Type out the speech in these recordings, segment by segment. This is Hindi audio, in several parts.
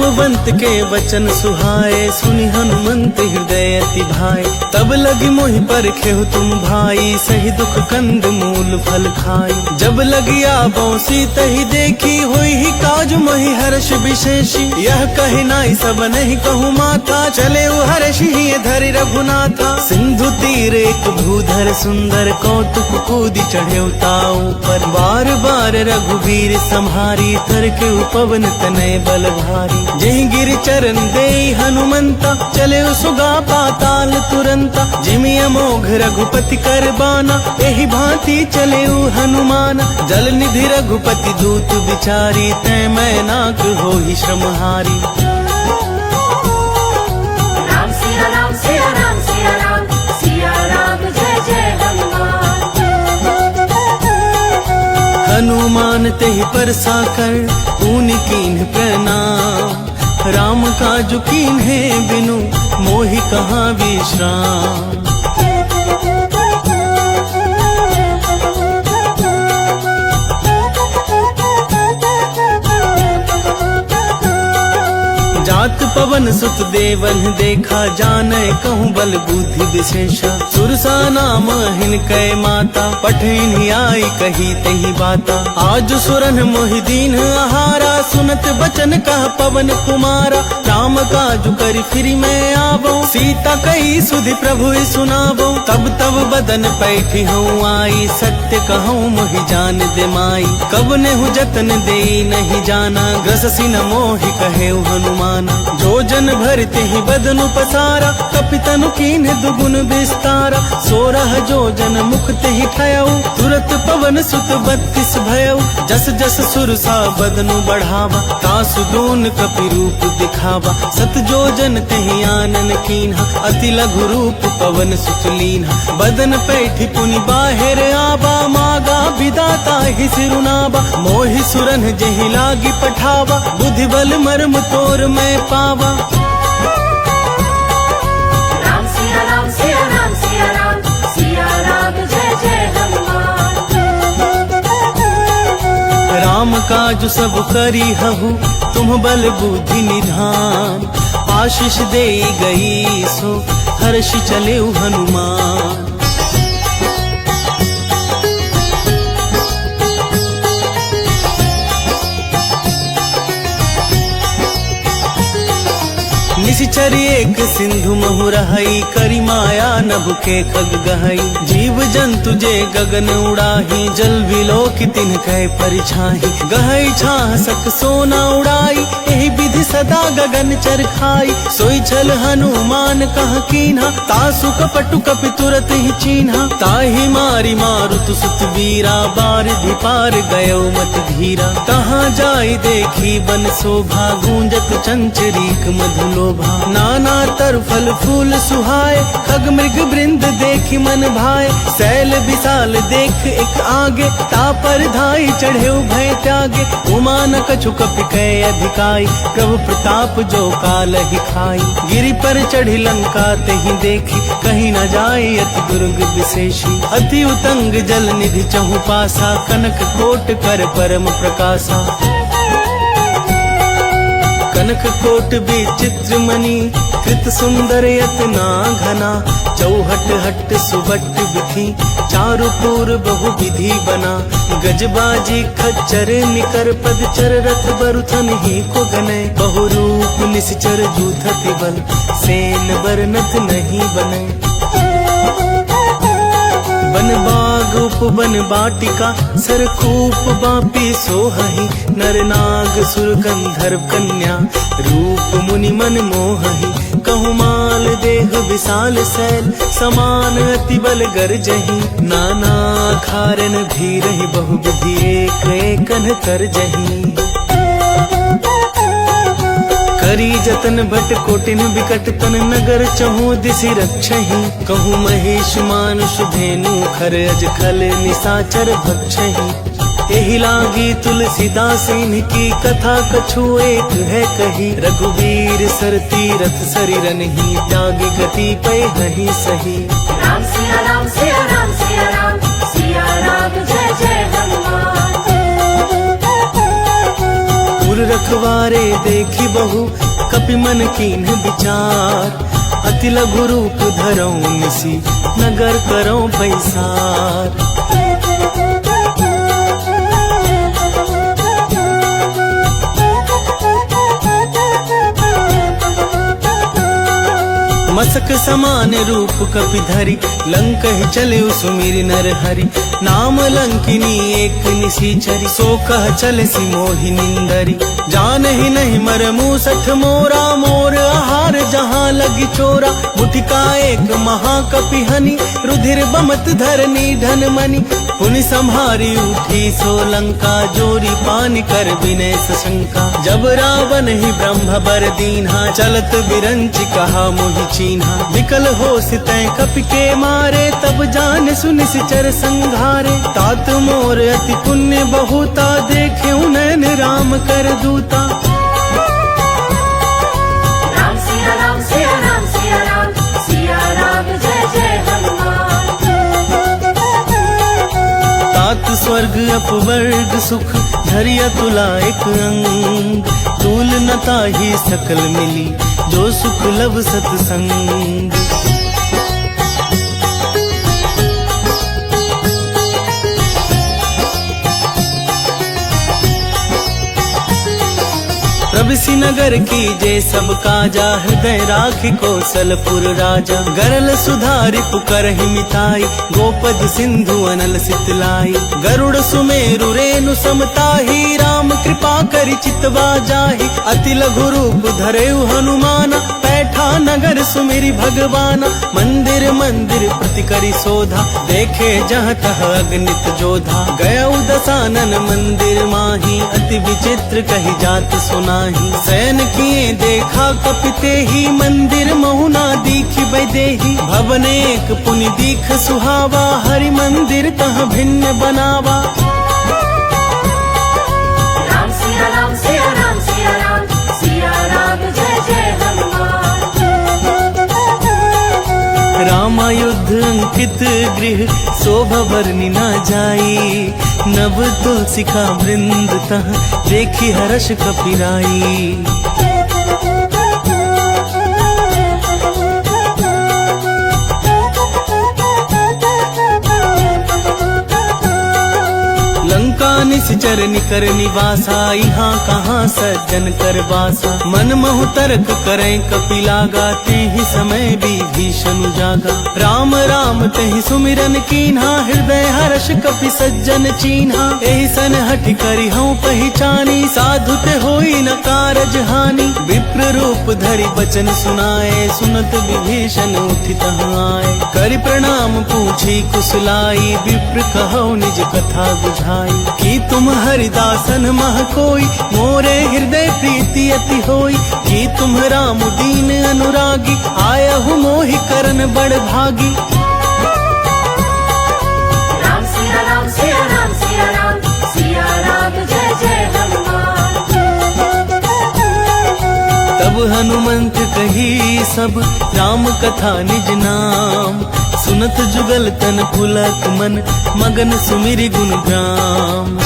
जाम्बवंत के वचन सुहाए, सुनि हनुमंत हृदय अति भाए। तब लगी मोहि परखेहु तुम भाई, सही दुख कंद मूल फल खाई। जब लगी आबो सीत ही देखी, हुई ही काज मोहि हर्ष विशेषी। यह कहे नाई सब नहीं कहूँ माथा, चले हर्ष ही धरि रघुनाथा। सिंधु तीर एक भूधर सुंदर, कौतुक कूदी चढ़े ताऊ पर। बार बार रघुवीर संहारी, तर के उपवन तनय बल भारी। जहि गिर चरण दे हनुमंता, चले सुगा पाताल तुरंता। जिमि अमोघ रघुपति कर बाना, एहि भांति चले हनुमान। जल निधि रघुपति दूत बिचारी, तै मैं नाक होहि श्रमहारी। राम सिया राम सिया राम सिया राम, सिया राम जय जय हनुमान। हनुमान तेहि परसा कर, पुनि कीन्ह प्रणाम। राम काजु कीन्हे बिनु, मोहि कहाँ विश्राम। जात पवन सुत देवन देखा, जानै कहूँ बल बुद्धि विशेषा। सुरसा नाम हिनकै माता, पठिन आई कही तही बाता। आज सुरन मोहि दीन आहारा, सुनत बचन कह पवन कुमारा। राम काजु कर फिर मैं आवो, सीता कही सुधि प्रभु सुनावो। तब तब बदन पैठी हूँ आई, सत्य कहूँ मोहि जान दे माई। कब नेहु जतन दे नहीं जाना, ग्रससी न मोहि कहे हनुमाना। जो जन भरते ही बदनु पसारा, कपितनु कीन्ह दुगुन विस्तारा। 16 जो जन मुखते ही ठयऊ, तुरत पवन सुत 32 भयऊ। जस जस सुरसा बदनु बढ़ावा, तासु दून कपि रूप दिखावा। सत जो जन तेहि आनन कीन्हा, अति लघु रूप पवन सुत लीन्हा। बदन पैठी पुनि बाहिर आबा, मागा विदाता ही सिरुनाबा। मोहि सुरन जेहि लागी पठावा, बुद्धि बल मर्म तोर मैं पावा। राम सिया राम सिया राम सिया राम, सिया राम जय जय हनुमान। राम काज सब करी हहु, तुम बल बुद्धि निधान। आशीष दे गई सो, हर्षि चले हनुमान। निशिचर एक सिंधु महु रहई, करी माया नभ के खग गहई। जीव जंतु जे गगन उड़ाही, जल विलोक तिन्ह कह परिछाही। गहई छाह सक सोना उड़ाई, एहि विधि सदा गगन चर खाई। सोई छल हनुमान कह कीन्हा, तासु कपटु कपि तुरत ही चीन्हा। ताहि मारी मारुत सुत वीरा, बारिधि पार गयो मत धीरा। तहाँ जाई देखी बन शोभा, गूंजत चंचरीक मधुलोभा। नाना तर फल फूल सुहाए, खग मृग वृंद देखी मन भाए। सैल विशाल देख एक आगे, तापर धाई चढ़े भय त्यागे। उमा न कछु कपि कह अधिकाई, प्रभु प्रताप जो काल ही खाई। गिरि पर चढ़ी लंका तेहि देखी, कहीं न जाई अति दुर्ग विशेषी। अति उतंग जल निधि चहु पासा, कनक कोट कर परम प्रकाशा। कनक कोट विचित्र मणि, कृत सुंदर यतना घना। चौहट हट सुबट विधि, चारु पूर बहु विधि बना। गजबाजी खच्चर निकर पद चर, रथ बरुथन ही को गने। बहु रूप निश्चर जूथति बल, सेन बरनत नहीं बने। बन बाग उपवन बाटिका, सरकूप बापी सोहहि। नर नाग सुर गंधर्व कन्या, रूप मुनि मन मोहहि। कहु माल देह विशाल सैल, समान अति बल गरजहि। नाना खारन भीरहि, बहु विधि एक एकन करजहि। करी जतन भट कोटिन बिकट तन, नगर चहु दिसि रक्षहि। कहूँ महेश मानुष धेनु, खर अज खल निसाचर भक्षहि। एहि लागी तुलसीदास इनकी, कथा कछु एक है कही। रघुवीर सर तीरथ सरिरनहि, त्याग गति पै नहीं सही। राम सिया राम सिया राम सिया राम, सिया राम जय जय हनुमान। सुर रखवारे देखी बहु कपि मन कीन्ह विचार। अति लघु रूप धरऊं निसी नगर करऊं पैसार। मसक समान रूप कपि धरि लंक ही चले सुमिर नर हरि। नाम लंकिनी एक निशिचरी सो कह चले सी मोहि निंदरी। जान ही नहीं मर मूसठ मोरा मोर आहार जहाँ लगी चोरा। मुठिका एक महाकपि हनि रुधिर बमत धरनी धन मनि। पुनि संहारी उठी सो लंका जोरी पानी कर विनय सशंका। जब रावण ही ब्रह्म बर दीन्हा चलत बिरंच कहा मोहि चीन्हा। विकल हो सितै कपि के मारे तब जान सुनि सिचर संघारे। तात मोर अति पुण्य बहुता देखे नैन राम कर दूता। राम सिया राम सिया राम सिया राम सिया राम जय जय हनुमान। तात स्वर्ग अपवर्ग सुख धरिया तुला एक अंग। तूल न ताहि सकल मिली जो सुख लब सतसंग। प्रभिसि नगर की जय सब काजा। हृदय राखि कौशलपुर राजा। गरल सुधारि पुकरहि मिताई गोपद सिंधु अनल सितलाई। गरुड़ सुमेरु रेणु समताही राम कृपा करि चितवा जाहि। अति लघु रूप धरेउ हनुमाना बैठा नगर सुमिरि भगवाना। मंदिर मंदिर प्रति करि शोधा देखे जहाँ तह अगणित जोधा। गया दसानन मंदिर माही अति विचित्र कही जात सुनाही। सैन किए देखा कपिते ही मंदिर महुना दीखि बैदेही। भवन एक पुनि दीख सुहावा हरि मंदिर तह भिन्न बनावा। राम सिया राम सिया राम सिया राम सिया राम जय जय हनुमान। रामायुद्ध अंकित गृह शोभा वर्णि न जाई। नव तुलसी का वृंद तह देखी हर्ष कपिराई। लंका निश्चर निकर निवासा। यहाँ कहाँ सज्जन कर बासा। मन महु तर्क करें कपि लागा ते ही समय विभीषण जागा। राम राम तेहि सुमिरन कीन्हा हृदय हर्ष कपि सज्जन चीन्हा। एहि सन हठि करि हूँ पहचानी साधु ते होई न कारज हानि। विप्र रूप धरि बचन सुनाए सुनत विभीषण उठि तहाँ आए। करि प्रणाम पूछी कुशलाई विप्र कहो निज कथा बुझाई। कि तुम हरिदासन मह कोई मोरे हृदय प्रीति अति होई। कि तुम राम दीन अनुरागी आया हूँ मोहि करन बड़ भागी। राम सिया राम सिया राम सिया राम सिया राम जय जय हनुमान। तब हनुमंत कही सब राम कथा निज नाम। सुनत जुगल तन पुलक मन मगन सुमिरि गुण ग्राम।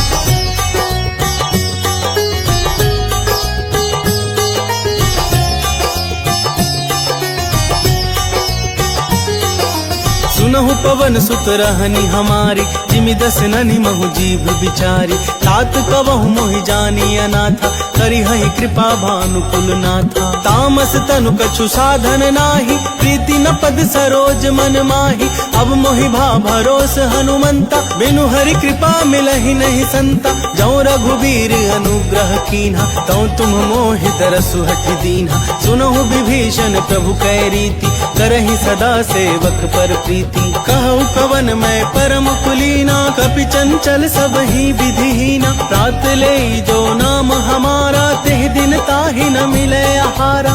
सुनहु पवन सुत रहनी हमारी जिमि दस ननि महु जीव बिचारी। तात कवहु मोहि जानी अनाथा करि हहि कृपा भानुकुल नाथा। तामस तनु कछु साधन नाही प्रीति न पद सरोज मन माही। अब मोहि भा भरोस हनुमंता बिनु हरि कृपा मिलहि नहीं संता। जौ रघुबीर अनुग्रह कीन्हा तौ तुम मोहि तरसु हठि दीन्हा। सुनहु विभीषण प्रभु कै रीति करहि सदा सेवक पर प्रीति। कहु कवन मैं परम कुलीना कपि चंचल सब ही विधिहीना। प्रात ले जो नाम हमारा तेह दिन ताहि न मिले आहारा।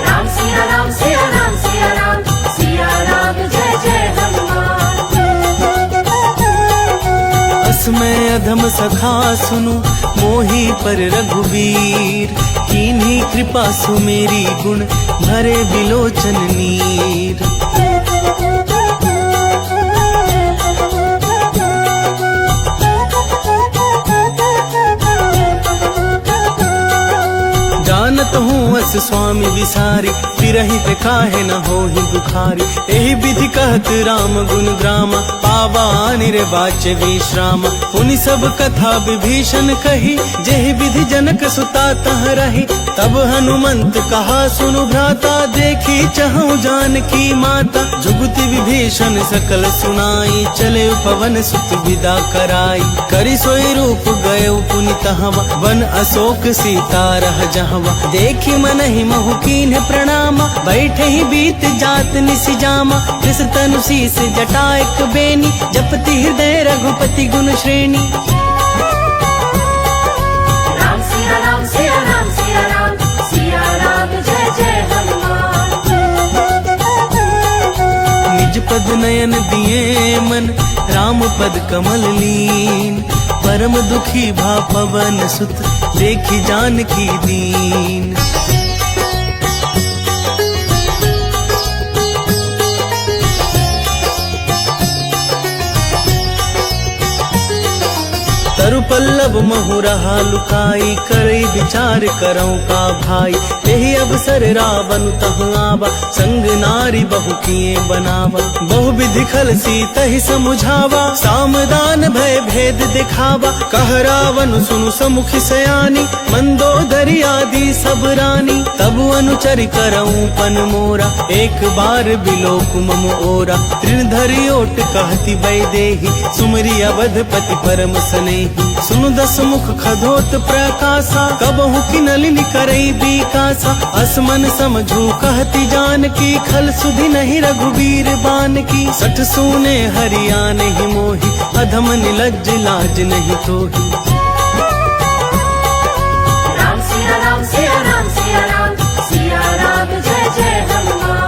राम सिया राम सिया राम सिया राम सिया राम जय जय हनुमान। असमय अधम सखा सुनु मोहि पर रघुवीर। कीन्ही कृपा सुमेरी गुण भरे बिलोचन नीर। जात हूँ अस स्वामी विसारी, फिरहित काहे न होहि दुखारी। एहि विधि कहत राम गुण ग्रामा, पावा निर्वाच्य विश्रामा। पुनि सब कथा विभीषण कही, जेहि विधि जनक सुता तह रही। तब हनुमंत कहा सुनु भ्राता, देखी चहु जानकी माता। जुगति विभीषण सकल सुनाई, चले पवन सुत विदा कराई। करि सोई रूप गए पुनि तहवा, वन अशोक सीता रह जहवा। देखी मनहि महु कीन्ह प्रणामा, बैठे ही बीत जात निसि जामा। कृष तनु शीस जटा एक बेनी, जपति हृदय रघुपति गुण श्रेणी। राम सिया राम सिया राम सिया राम, सिया राम जय जय हनुमान। निज पद नयन दिए मन, राम पद कमल लीन। परम दुखी भा पवन सुत, देखी जानकी दीन। तरु पल्लव महु रहा लुकाई, करई विचार करऊं का भाई। यही अवसर रावण तहु आवा, संग नारी बहु किए बनावा। बहु विधि खल सीत ही समुझावा, सामदान भय भेद दिखावा। कह रावण सुनु समुखी सयानी, मंदोदरी आदि सब रानी। तब अनुचरि करऊं पन मोरा, एक बार बिलोक मम ओरा। तृणधरि ओट कहती वैदेही, सुमरी अवधपति परम स्नेही। सुनु दस मुख खधोत प्रकाशा, कबहु की नलिनी करई बीकासा। असमन समझू कहती जानकी, खल सुधि नहीं रघुबीर बान की। सठ सूने हरियाण ही मोही, अधम निलज्ज लाज नहीं तोही। राम सिया राम सिया राम सिया राम, सिया राम जय जय हनुमान।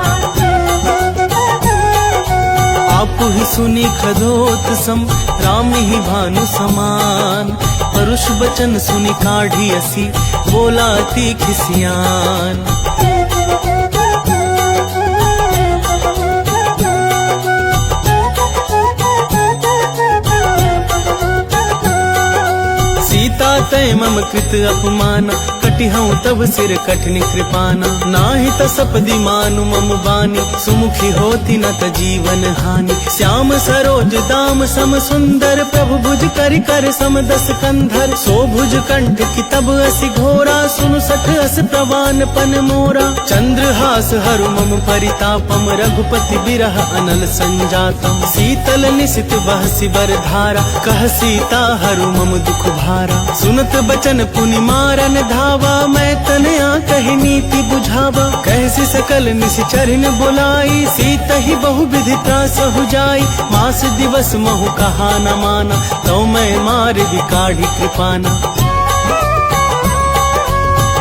आप ही सुनी खदोत सम, राम ही भानु समान। परुष बचन सुनि काढ़ी असी, बोला अति खिसियान। सीता तय मम कृत अपमाना, कटिहऊँ तब सिर कठिन कृपाना। नाही त सपदि मानु मम बानी, सुमुखी होती न त जीवन हानि। श्याम सरोज दाम सम सुंदर, प्रभु भुज करि कर सम दस कंधर। सो भुज कंठ की तब असि घोरा, सुनु सठ अस प्रवान पन मोरा। चंद्रहास हरु मम परितापम, रघुपति बिरह अनल संजातम। शीतल निशित बहसि बर धारा, कह सीता हरु मम दुख भारा। सुनत बचन पुनि मारन धावा, मैं तनया कही नीति बुझावा। कैसे सकल निश्चरिन बुलाई, सीत ही बहु विधि त्रास हो जाई। मास दिवस महु कहा न माना, तो मैं मार विकाढ़ी कृपाना।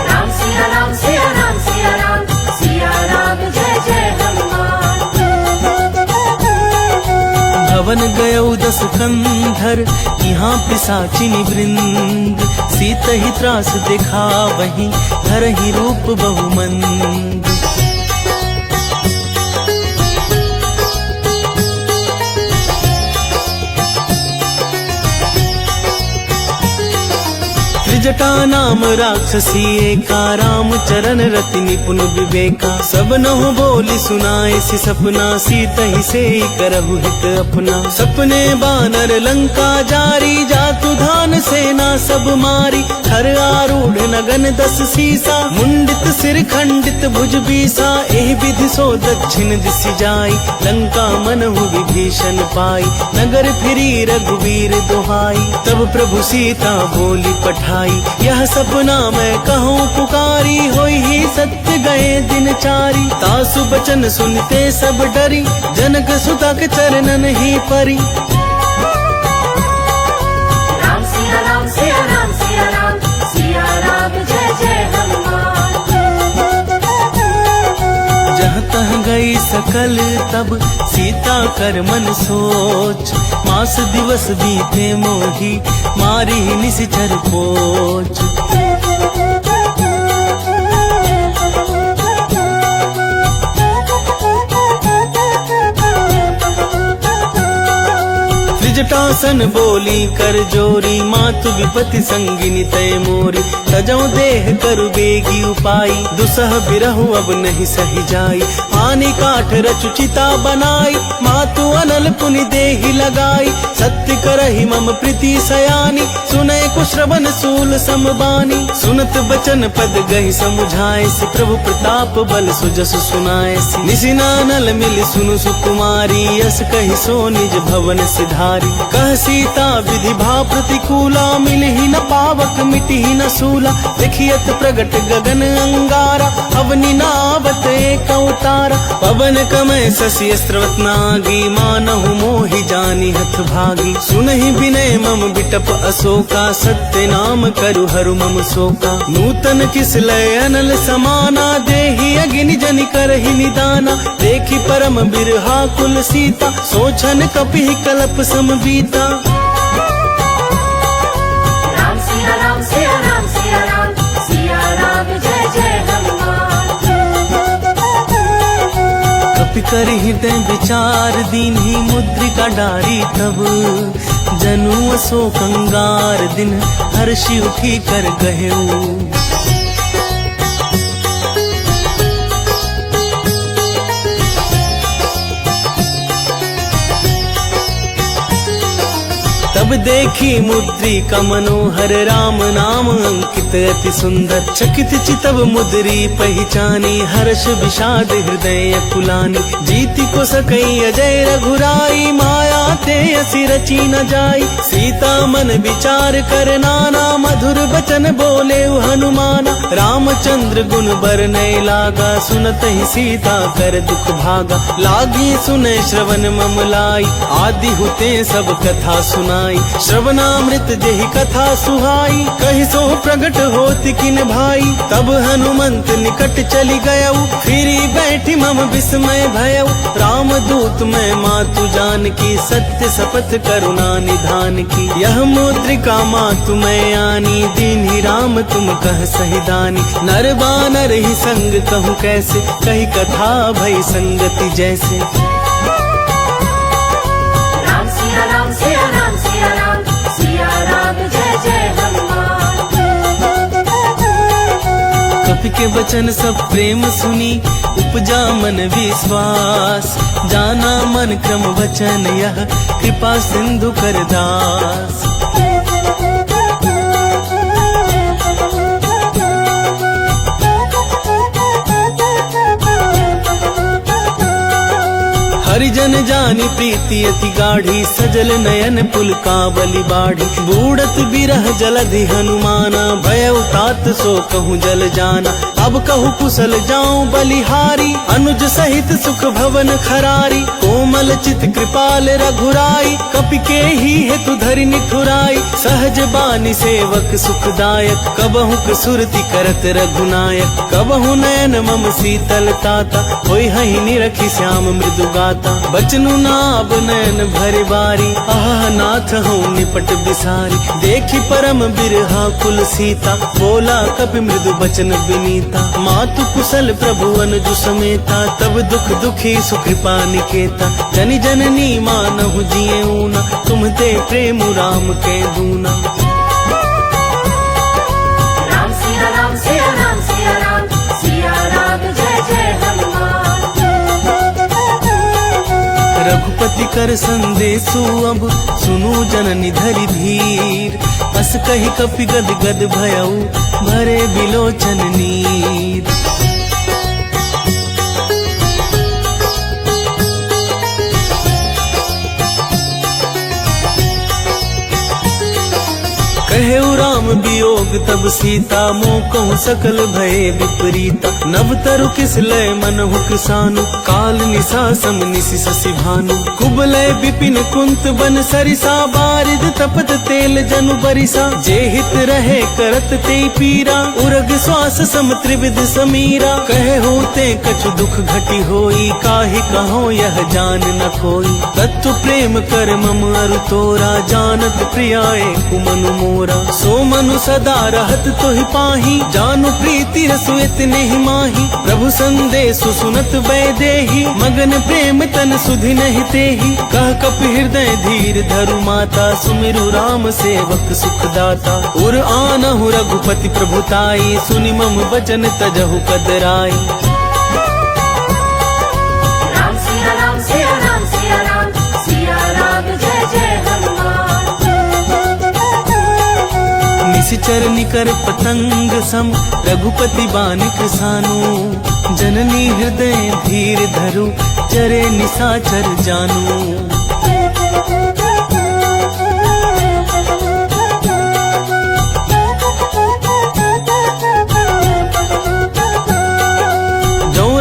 राम सिया राम सिया राम सिया राम, सिया राम जय जय हनुमान। भवन गयौ दस कंधर, यहाँ पिशाचिनी वृंद। सीत ही त्रास दिखा वहीं, धरहि रूप बहुमंद। त्रिजटा नाम राक्षसी एका, राम चरण रति निपुण विवेका। सब नहु बोली सुनाए सि सपना, सीत ही से करहु हित अपना। सपने बानर लंका जारी, जातु धान सेना सब मारी। हर आरूढ़ नगन दस सीसा, मुंडित सिर खंडित भुज बीसा। एहि विधि सो दक्षिण दिशि जाई, लंका मनहु विभीषण पाई। नगर फिरी रघुवीर दुहाई, तब प्रभु सीता बोली पठाई। यह सपना मैं कहूँ पुकारी, होई ही सत्य गए दिन चारी। तासु बचन सुनते सब डरी, जनक सुता के चरणन ही परी। राम सिया राम सिया राम सिया राम, सिया राम जय जय हनुमान। जहाँ तह गई सकल तब, सीता कर मन सोच। मास दिवस बीते मोही, मारी निशिचर पोच। जटासन बोली कर जोरी, मातु विपति संगिनी तय मोरी। तजौ देह करु बेगी उपाई, दुसह बिरहु अब नहीं सही जाई। आनी काठ रचु चिता बनाई, मातु अनल पुनि देहि लगाई। सत्य करहि मम प्रीति सयानी, सुनै कुश्रवण सूल समबानी। सुनत बचन पद गहि समुझाए, से प्रभु प्रताप बल सुजस सुनाए। निसिनानल मिल सुनु सुकुमारी, यस कहि सो निज भवन सिधारी। कह सीता विधि भा प्रतिकूला, मिलहि न पावक मिटहि न सूला। देखियत प्रगट गगन अंगारा, अवनि नावत एक अवतारा। पवन कमय शशि अस्त्रवत नागी, मानहु मोहि जानि हथ भागी। सुनहि विनय मम बिटप अशोका, सत्य नाम करु हरु मम शोका। नूतन किस लय अनल समाना, देहि अग्नि जनि करहि निदाना। देखि परम बिरहा कुल सीता, सोचन कपिहि कलप समबीता। राम सिया राम सिया राम सिया राम, सिया राम जय जय हनुमान। कपि कर हृदय विचार, दीन्हि मुद्रिका डारी तब। जनु अशोक अंगार, दिन हर्षि उठी कर गहेऊ। तब देखी मुद्रिका मनोहर, राम नाम अंकित अति सुंदर। चकित चितव मुद्री पहचानी, हर्ष विषाद हृदय कुलानी। जीति को सकई अजय रघुराई, माया ते असि रची न जाई। सीता मन विचार कर नाना, मधुर बचन बोले हनुमाना। रामचंद्र गुण बरनय लागा, सुनत ही सीता कर दुख भागा। लागी सुने श्रवण मम लाई, आदि हुते सब कथा सुनाई। श्रवणामृत जेहि कथा सुहाई, कहि सो प्रगट होति किन भाई। तब हनुमंत निकट चली गयऊ, फिरी बैठी मम विस्मय भयऊ। राम दूत मैं मातु जान की, सत्य शपथ करुणा निधान की। यह मुद्रिका मातु मैं आनी, दीन्हि राम तुम कह सही दानी। नर बानर ही संग कहूँ कैसे, कही कथा भई संगति जैसे। राम सिया राम सिया राम सिया राम, सिया राम जय जय हनुमान। कपि के वचन सब प्रेम सुनी, उपजा मन विश्वास। जाना मन क्रम वचन यह, कृपा सिंधु कर दास। हरिजन जानि प्रीति अति गाढ़ी, सजल नयन पुलकावली बाढ़ी। बूढ़त बिरह जलधि हनुमाना, भयउ तात सो कहूँ जल जाना। अब कहूँ कुशल जाऊं बलिहारी, अनुज सहित सुख भवन खरारी। कोमल चित कृपाल रघुराई, कपि के ही हेतु धरि निठुराई। सहज बानी सेवक सुखदायक, कबहु कसुरति करत रघुनायक। कबहु नयन मम शीतल ताता, होई हहि निरखि श्याम मृदु गाता। बचनु नाब नयन भरे बारी, आह नाथ हूँ निपट बिसारी। देखी परम बिरहा कुल सीता, बोला कपि मृदु बचन विनीता। मातु कुशल प्रभु अनुज समेता, तब दुख दुखी सुकृपा निकेता। जनि जननी मानहु जिये ऊना, तुम ते प्रेम राम के दूना। राम सिया राम सिया राम सिया राम, सिया राम जय जय हनुमान। रघुपति कर संदेशु अब, सुनु जननी धरि धीर। अस कहि कपि गद गद भयऊ, भरे बिलोचन नीर। कहेउ राम वियोग तब सीता, मोह कहूँ सकल भय विपरीता। नव तरु किस लय मनहु किसानु, काल निशा सम निशि शशि भानु। कुबलय विपिन कुंत बन सरिसा, बारिद तपत तेल जनु बरिसा। जे हित रहे करत ते पीरा, उरग श्वास सम त्रिविध समीरा। कहे होते कछु दुख घटी होई, काहि कहो यह जान न कोई। तत्व प्रेम कर मम अरु तोरा, जानत प्रियाए कुमनु मोरा। सो मनु सदा सदा रहत तो ही पाही, जानु प्रीति रसु इतने ही माही। प्रभु संदेश सुनत वैदेही, मगन प्रेम तन सुधि नहीं तेही। कह कपि हृदय धीर धरु माता, सुमिरु राम सेवक सुखदाता। उर आनहु रघुपति प्रभुताई, सुनि मम वचन तजहु कदराई। राम सिया राम सिया राम सिया राम, सिया राम जय जय हनुमान। निशिचर निकर पतंग सम, रघुपति बानिक सानु। जननी हृदय धीर धरु, चरे निशाचर जानू।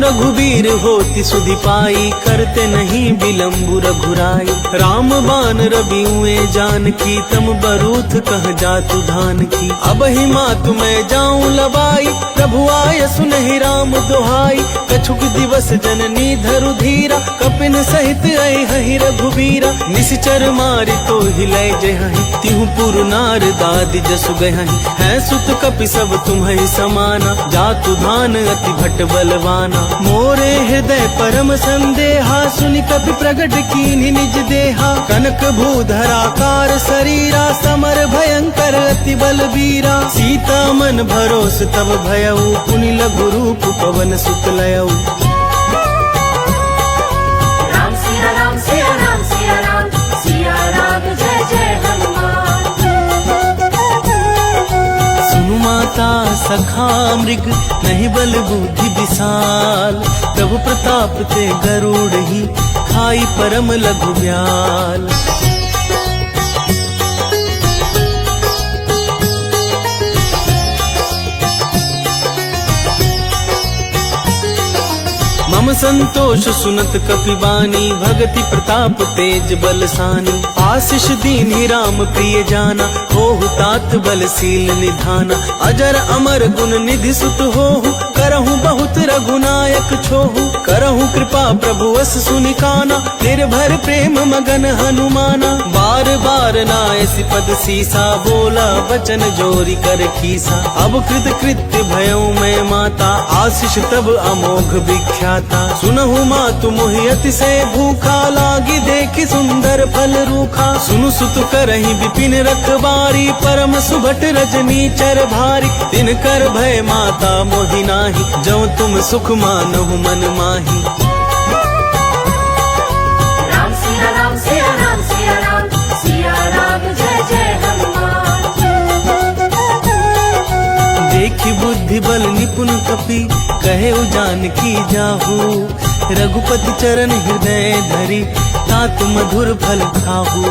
रघुवीर होति सुधि पाई, करते नहीं विलम्बु रघुराई। राम बान रबिउए जानकी, तम बरूथ कह जातु धान की। अब ही मातु मैं जाऊं लबाई, प्रभु आय सुनहि राम दोहाई। कछुक दिवस जननी धरु धीरा, कपिन सहित अहि रघुबीरा। निशिचर मारि तो हिलै जहि, तिहु पुर नार दादि जसु गहि। है सुत कपि सब तुम्हि समाना, जातु धान अति भट बलवाना। मोरे हृदय परम संदेहा, सुनि कपि प्रगट कीन्हि निज देहा। कनक भूधराकार शरीरा, समर भयंकर अति बलबीरा। सीता मन भरोस तब भयउ, पुनि लघु रूप पवन सुत लयउ। राम सिया राम सिया राम सिया राम, सिया राम जय जय हनुमान। सुनु माता सखा मृग, नहीं बल बुद्धि विशाल। प्रभु प्रताप ते गरुड़ ही, खाई परम लघु ब्याल। मम संतोष सुनत कपि बानी, भगति प्रताप तेज बलसानी। आशीष दीन्हि राम प्रिय जाना, होहु तात बलशील निधाना। अजर अमर गुण निधि सुत होहु, करहु बहुत रघुनायक छोहु। करहु कृपा प्रभु अस सुनिकाना, निर्भर प्रेम मगन हनुमाना। बार बार नायसि पद सीसा, बोला वचन जोरी कर कीसा। अब कृत कृत्य भयउ मैं माता, आशीष तब अमोघ विख्याता। सुनहु मातु मोहि अतिशय भूखा, लागी देखि सुंदर फल रूखा। सुनु सुत करहि विपिन रखबारी, परम सुभट रजनी चर भारी। दिन कर भय माता मोहि नाही, जौ तुम सुख मानहु मन माही। राम सिया राम सिया राम सिया राम, सिया राम जय जय हनुमान। देखि बुद्धि बल निपुण कपि, कहे जानकी जाहू। रघुपति चरण हृदय धरि, तात मधुर फल खाहू।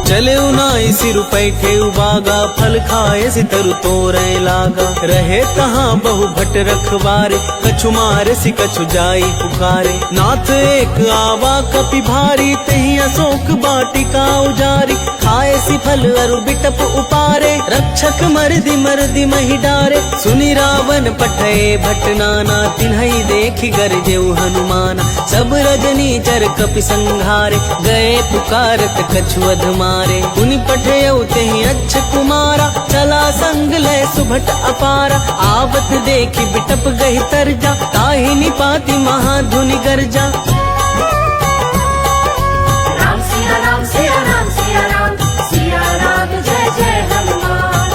चले उनाई सिर पैठे उबागा, फल खाए सि तरु तोरय लागा। रहे तहाँ बहु भट रखबारे, कछु मारे सि कछु जाई पुकारे। नाथ एक आवा कपि भारी, तही अशोक बाटिका उजारी। खाए सि फल अरु बिटप उपारे, रक्षक मरदि महि डारे। सुनि रावण पठय भट नाना, तिन्हई देखि गरजेउ हनुमाना। सब रजनी चर कपि संघारे, गए पुकारत कछु अधमारे। पुनि पठयउ तेहि अच्छ कुमारा, चला संग लय सुभट अपारा। आवत देखि बिटप गहि तरजा, ताहि निपाति महाधुनि गर्जा। राम सिया राम सिया राम सिया राम, सिया राम जय जय हनुमान।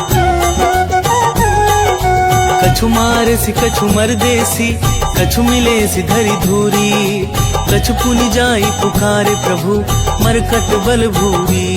कछु मारे सि कछु मरदेसी, कछु मिले सि धरि धूरी। कछु पुनि जाई पुकारे प्रभु, मरकट बल भूरी।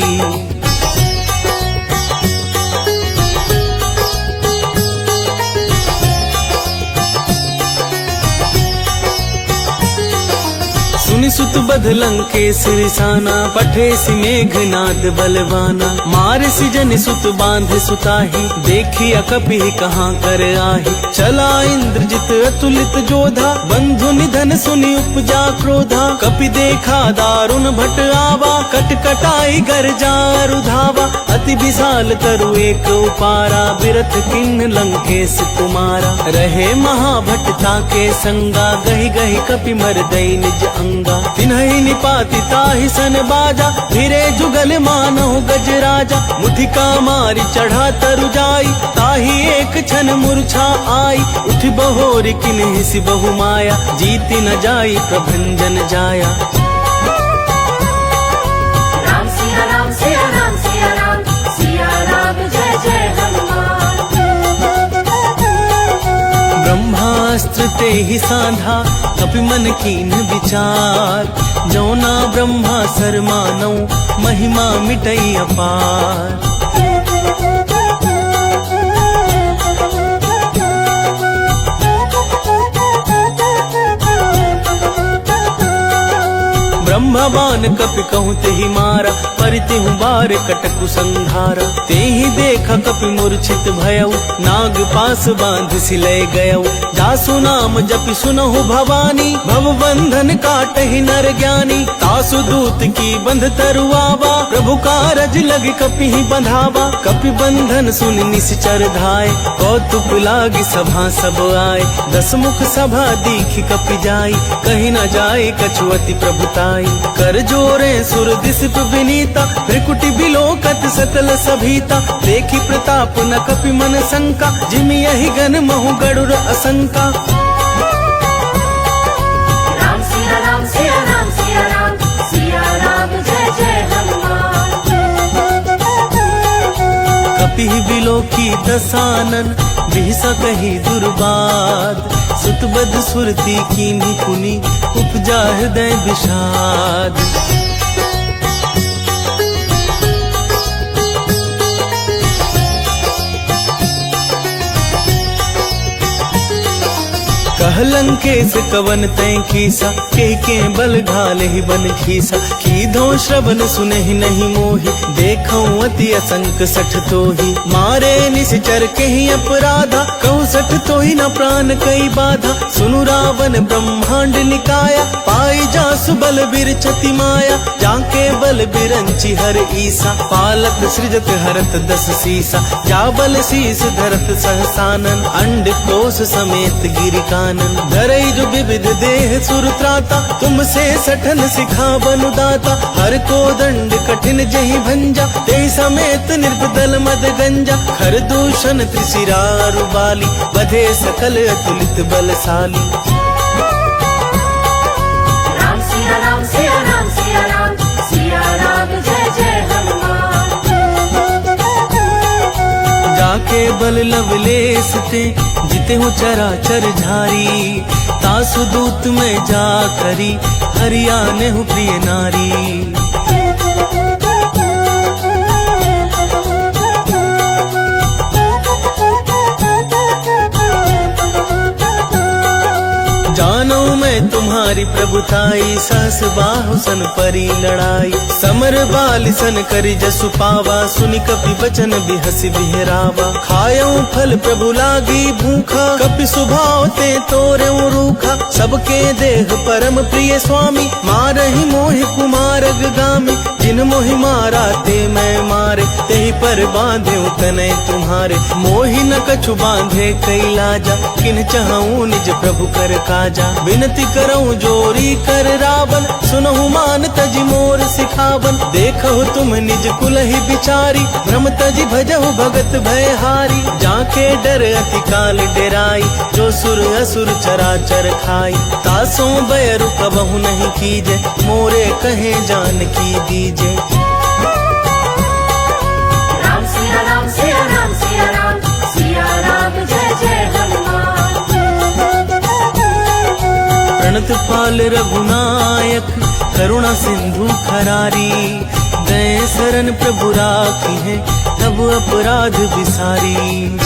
सुनि सुत बध लंकेश रिसाना, पठे सि मेघनाद बलवाना। मार सि जन सुत बांध सुताही, देखी कपि कहाँ कर आही। चला इंद्रजित अतुलित जोधा, बंधु निधन सुनि उपजा क्रोधा। कपि देखा दारुण भट आवा, कट कटाई गर्जा रुधावा। अति विशाल तरु एक उपारा, बिरथ किन्न लंकेश कुमारा। रहे महाभट्टा के संगा, गही गही कपि मर दई निज अंगा। तिन्हि निपाति ताहि सन बाजा, फिरे जुगल मानहु गज राजा। मुठिका मारी चढ़ा तरु जाई, ताहि एक क्षण मूर्छा आई। उठ बहोर किन्हि सि बहु माया, जीति न जाई प्रभंजन जाया। राम सिया राम सिया राम सिया राम, सिया राम जय जय हनुमान। ब्रह्मास्त्र ते ही साधा, कपि मन कीन विचार। जौना ब्रह्मा सर मानौ, महिमा मिटई अपार। ब्रह्मवान कपि कहूँ तेहि मारा, परितिहु बार कटकु संघारा। तेहि देखा कपि मूर्छित भयउ, नाग पास बांध सिलय गयउ। जासु नाम जपि सुनहु भवानी, भव बंधन काटहि नर ज्ञानी। तासु दूत की बंध तरुआवा, प्रभु कारज लग कपि ही बंधावा। कपि बंधन सुनि निश्चर धाय, कौतुक लागी सभा सब आए। दस मुख सभा दीखि कपि जाई, कहीं न जाए कछु अति प्रभुताई। कर जोरे सुर दिसिप विनीता, भ्रिकुटि बिलोकत सकल सभीता। देखी प्रताप न कपि मन शंका, जिमि यही गन महु गरुड़ असंका। राम सिया राम सिया राम सिया राम, सिया राम जय जय हनुमान। कपि बिलोकी दसानन, बिहसा कही दुर्बाद। सुतबद सुरती कीन्ही पुनि, उपजा हृदय विषाद। कह लंकेश कवन तै खीसा, के बल घाल ही बन खीसा। कीधो श्रवण सुनहि नहीं मोहि, देखौ अति असंक सठ तोहि। मारे निश्चर केहि अपराधा, कहु सठ तोहि न प्राण कई बाधा। सुनु रावण ब्रह्मांड निकाया, पाई जासु बल बिरचति माया। जाके बल बिरंचि हर ईसा, पालक सृजत हरत दस सीसा। जा बल शीस धरत सहसानन, अंड कोश समेत गिरिकानन। धरई जो विविध देह सुर त्राता, तुमसे सठन सिखा बनुदाता। हर को दंड कठिन जहि भंजा, ते समेत निर्बदल मद गंजा। खर दूषण त्रिशिरारु बाली, बधे सकल अतुलित बलशाली। राम सिया राम सिया राम सिया राम, सिया राम जय जय हनुमान। जाके बल लवलेस ते, जिते हो चराचर झारी। तासु दूत में जा करी, हरियाने हूँ प्रिय नारी। जानो मैं तुम्हारी प्रभुताई, सहस बाहु सन परी लड़ाई। समर बाल सन करि जसु पावा, सुनि कपि बचन बिहसि बिहरावा। खायऊ फल प्रभु लागी भूखा, कपि सुभाव ते तोरेऊ रूखा। सबके देह परम प्रिय स्वामी, मारहि मोहि कुमारग गामी। जिन मोहि मारा ते मैं मारे, तेहि पर बांधे तनय तुम्हारे। मोहि न कछु बांधे कई लाजा, किन चाहूँ निज प्रभु कर काजा। विनती करऊँ जोरी कर रावण, सुनहु मान तजि मोर सिखावन। देखहु तुम निज कुल ही बिचारी, भ्रम तजि भजहु भगत भयहारी। जाके डर अति काल डेराई, जो सुर असुर चराचर खाई। तासों बैरु कबहु नहीं कीजे, मोरे कहे जान की दीजे। राम सिया राम सिया राम सिया राम, सिया राम जय जय हनुमान। प्रणत पाल रघुनायक, करुणा सिंधु खरारी। दय शरण प्रभु राखी है, तब अपराध विसारी।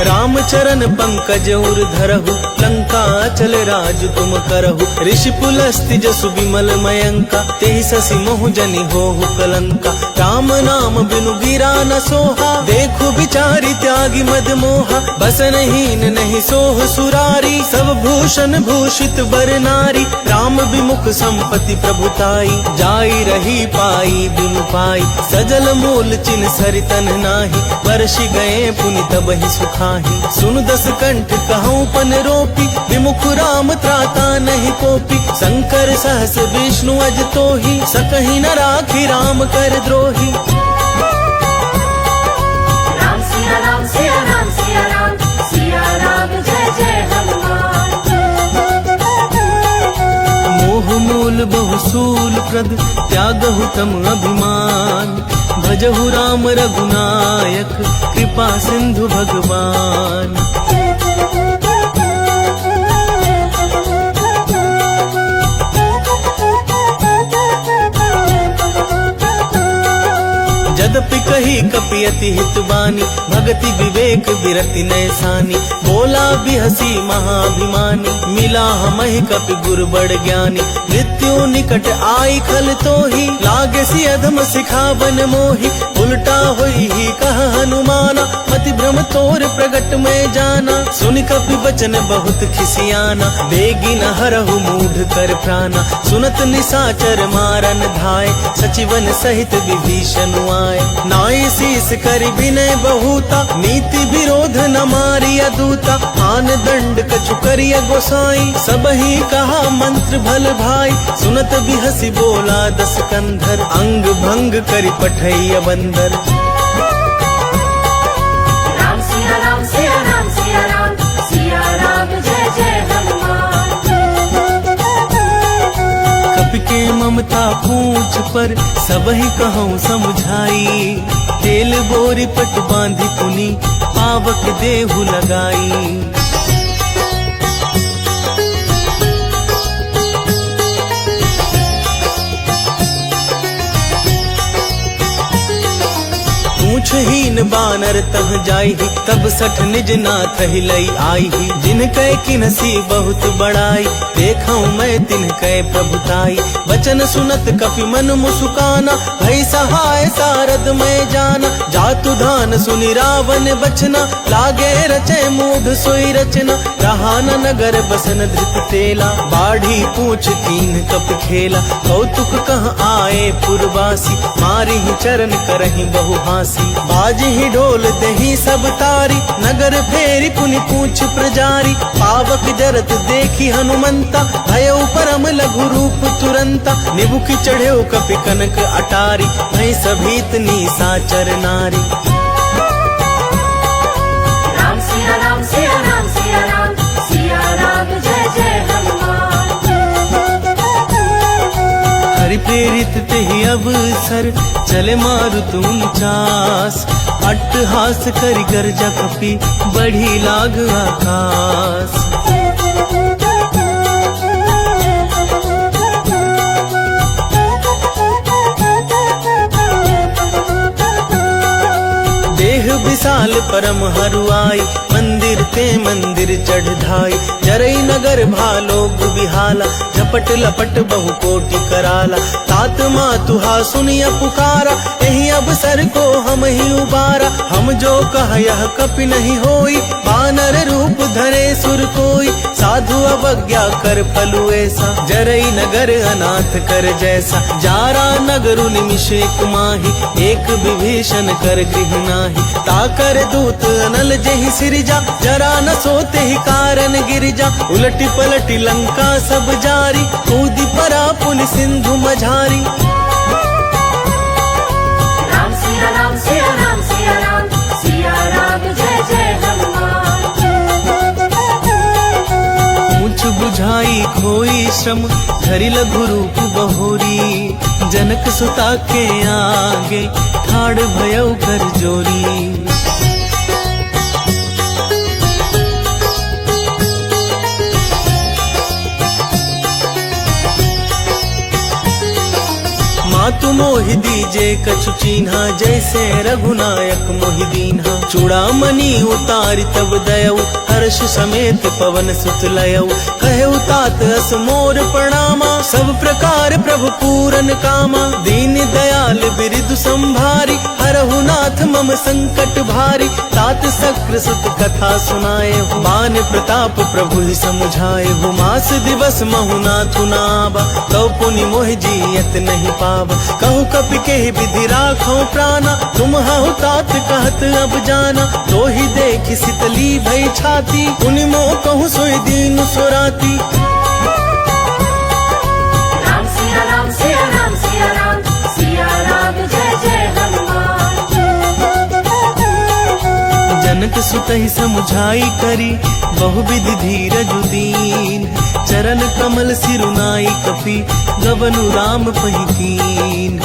राम राम चरण पंकज उर धरहु, लंका चल राज तुम करहु। ऋषि पुलस्त्य जसु विमल मयंका, तेहि ससि मोहु जनि होहु कलंका। राम नाम बिनु गिरा न सोहा, देखु बिचारी त्यागी मद मोहा। बसनहीन नहीं सोह सुरारी, सब भूषण भूषित बर नारी। राम विमुख संपत्ति प्रभुताई, जाई रही पाई बिनु पाई। सजल मूल चिन सरितन नाही, वर्षि गए पुनि तबहि सुखाहि। सुन दस कंठ कहूँ पन रोपी, विमुख राम त्राता नहीं कोपी। शंकर सहस विष्णु अज तोहि, सकहि न राखी राम कर द्रोही। राम सिया राम सिया राम सिया राम, सिया राम जय जय हनुमान। मोह मूल बहुसूल प्रद, त्यागहु तम अभिमान। भजहु राम रघुनायक, कृपा सिंधु भगवान। जदपि कही कपि अति हित बानी, भगति विवेक विरति नैसानी। बोला बिहसी महाभिमानी, मिला हमहि कपि गुर बड़ ज्ञानी। मृत्यु निकट आई खल तोहि, लागे सि अधम सिखावन मोहि। उल्टा होई ही कह हनुमाना, मति भ्रम तोर प्रगट में जाना। सुनि कपि वचन बहुत खिसियाना, बेगी न हरहु मूढ़ कर प्राणा। सुनत निसाचर मारन धाय, सचिवन सहित विभीषण आए। नाई शीस कर विनय बहुता, नीति विरोध न मारिया दूता। आन दंड कछु करिया गोसाई, सबहि कहा मंत्र भल भाई। सुनत बिहसी बोला दस कंधर, अंग भंग करि पठैया बंदर। राम सिया राम सिया राम सिया राम, सिया राम जय जय हनुमान। कपि के ममता पूछ पर, सबहि कहूँ समझाई। तेल बोरी पट बांधी पुनि, पावक देहु लगाई। पूछहीन बानर तह जाई, तब सठ निज नाथ हिलई आई। जिनकै किन्हसी बहुत बड़ाई, देखऊं मैं तिनकै प्रभुताई। वचन सुनत कपि मन मुसुकाना, भई सहाय सारद में जाना। जातु धान सुनि रावण बचना, लागे रचे मूढ़ सोई रचना। रहा न नगर बसन धृत तेला, बाढ़ी पूछ कीन कपि खेला। कौतुक कह आए पुरवासी, मारी चरण करहि बहु हासी। बाजहि ढोल दही सब तारी, नगर फेरी पुनि पूछ प्रजारी। पावक जरत देखी हनुमंता, भयउ परम लघु रूप तुरंता। निबुक चढ़ेउ कपि कनक अटारी, भई सभीत निसाचर नारी। राम सिया राम सिया राम सिया राम, सिया राम जय जय हनुमान। हरि प्रेरित तेहि अवसर, चले मारुत उनचास। अट्टहास करि गर्जा कपि, बढ़ी लाग आकाश। देह विशाल परम हरुआई, मंदिर ते मंदिर चढ़ धाई। जरई नगर भालोग बिहाला, झपट लपट बहु कोटि कराला। तात मातुहा सुनिया पुकारा, यही अवसर को हम ही उबारा। हम जो कह यह कपि नहीं होई, बानर रूप धरे सुर कोई। साधु अवज्ञा कर फलु ऐसा, जरई नगर अनाथ कर जैसा। जारा नगरु निमिष एक माही, एक विभीषण कर गृह नाही। ताकर दूत अनल जहि सिरजा, जरा न सोते ही कारण गिरजा। उलटी पलटी लंका सब जारी, कूदी परा पुनि सिंधु मझारी। राम सिया राम सिया राम सिया राम, सिया राम जय जय हनुमान। मूछ बुझाई खोई श्रम, धरि लघु रूप बहोरी। जनक सुता के आगे, ठाड़ भयउ कर जोरी। मातु मोहि दीजे कछु चीन्हा, जैसे रघुनायक मोहि दीन्हा। चूड़ामणि उतारि तब दयऊ, हर्ष समेत पवन सुत लयऊ। कहु तात अस मोर प्रणामा, सब प्रकार प्रभु पूरन कामा। दीन दयाल बिरदु संभारी, हरहु नाथ मम संकट भारी। तात सक्र सुत कथा सुनाए, मान प्रताप प्रभु ही समुझाए। मास दिवस महु नाथु नाबा, तो पुनि मोहि जियत नहीं पावा। कहु कपि के विधि राखो प्राणा, तुम हहु तात कहत अब जाना। तो ही देखि शीतली भई छाती, पुनि मोह कहु सोई दीन सुराती। राम सिया राम सिया राम सिया राम, सिया राम जय जय हनुमान। जनक सुतहि समुझाई करी, बहुविधि धीरजु दीन। चरण कमल सिरुनाई कपि, गवनु राम पहि कीन।